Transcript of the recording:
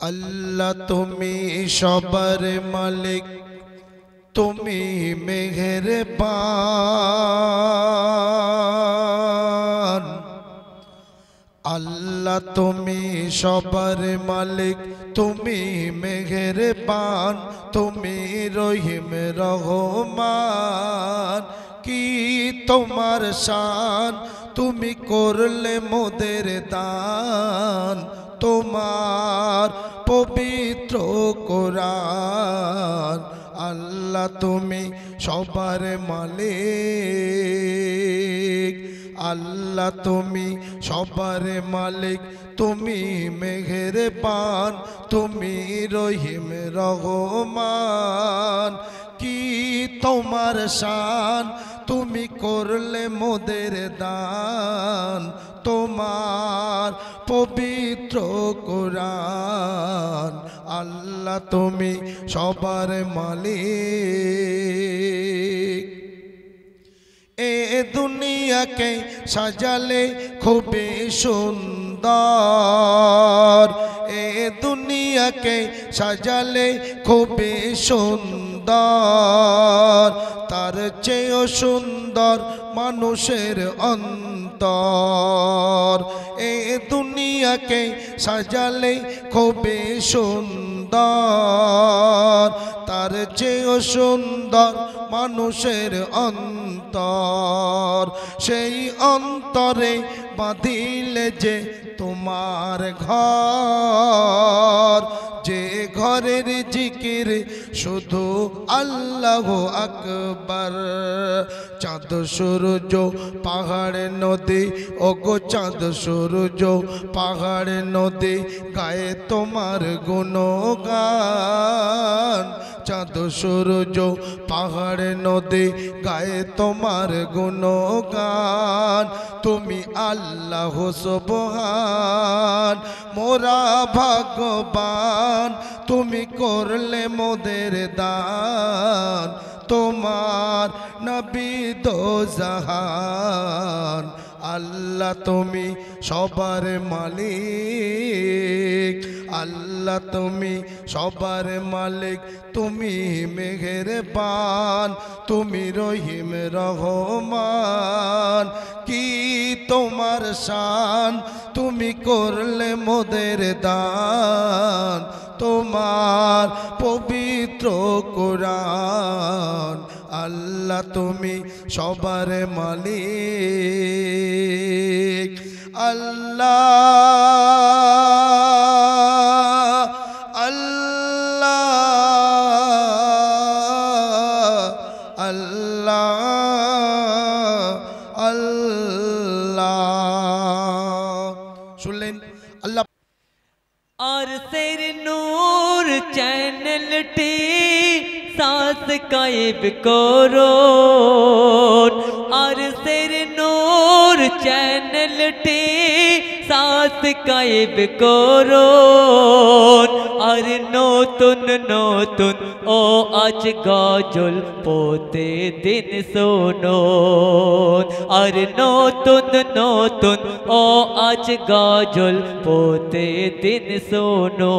আল্লাহ তুমি সবার মালিক, তুমি মেহেরবান। আল্লাহ তুমি সবার মালিক, তুমি মেহেরবান, তুমি রহিম রহমান। কি তোমার শান, তুমি করলে মোদের দান, তোমার পবিত্র কোরআন। আল্লাহ তুমি সবার মালিক, আল্লাহ তুমি সবার মালিক, তুমি মেহেরবান, তুমি রহিম রহমান। কি তোমার শান, তুমি করলে মোদের দান, তোমার পবিত্র কোরআন। আল্লাহ তুমি সবার মালিক। এ দুনিয়াকে সাজালে খুবই সুন্দর, এ দুনিয়াকে সাজালে খুবই সুন্দর, তার চেয়েও সুন্দর মানুষের অন্তর। এ দুনিয়াকে সাজালে খুবই সুন্দর, তার চেয়েও সুন্দর মানুষের অন্তর। সেই অন্তরে বাঁধিলে যে তোমার ঘর, যে ঘরের জিকির শুধু আল্লাহ আকবার। চাঁদ সূরজ পাহাড় নদী, ওগো চাঁদ সূরজ পাহাড় নদী, গায়ে তোমার গুণগান। চাঁদ সূরজ পাহাড় নদী, গায়ে তোমার গুণগান। তুমি আল্লাহ সুবহান, মোরা ভাগ্যবান, তুমি করলে মোদের দান, তোমার নবী দো জাহান। আল্লাহ তুমি সবার মালিক, আল্লাহ তুমি সবার মালিক, তুমি মেহেরবান, তুমি রহিম রহমান। কি তোমার শান, তুমি করলে মোদের দান, তোমার পবিত্র কোরআন। আল্লাহ তুমি সবার মালিক। আল্লাহ আল্লাহ আল্লাহ আল্লাহ। শুনলেন আল্লাহ। আরশের নূর চ্যানেলটি সাবস্ক্রাইব করো, আরশের নূর চ্যানেলটি সাবস্ক্রাইব করো। আর নতুন নতুন ও আজ গজল প্রতিদিন শোনো, আর নতুন নতুন ও আজ গজল প্রতিদিন শোনো।